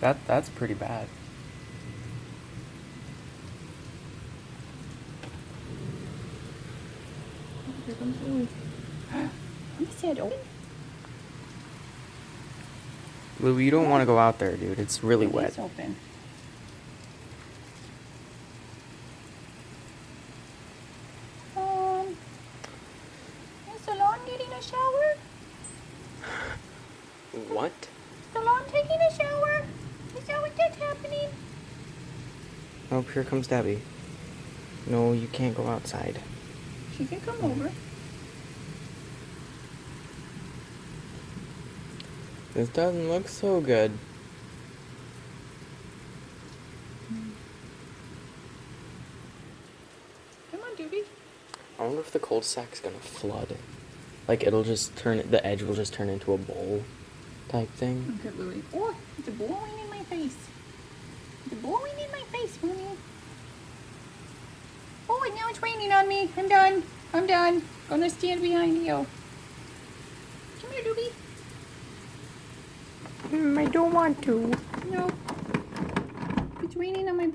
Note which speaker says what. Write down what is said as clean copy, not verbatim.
Speaker 1: That's pretty bad.
Speaker 2: Here comes Louie. He said, "Oh,
Speaker 1: Lou, you don't want to go out there, dude. It's really wet.
Speaker 2: It's open." Is Salon getting a shower?
Speaker 1: What?
Speaker 2: Salon taking a shower? Is that what's happening?
Speaker 1: Oh, here comes Debbie. No, you can't go outside.
Speaker 2: She can come over.
Speaker 1: This doesn't look so good.
Speaker 2: Come on, Doobie.
Speaker 1: I wonder if the cul-de-sac's gonna flood. Like, it'll just turn, the edge will just turn into a bowl type thing.
Speaker 2: Look at Louie. Oh, it's blowing in my face. It's blowing in my face, Mommy. Oh, and now it's raining on me. I'm done. I'm done. Gonna stand behind you. Come here, Doobie.
Speaker 1: I don't want to.
Speaker 2: No. It's raining on my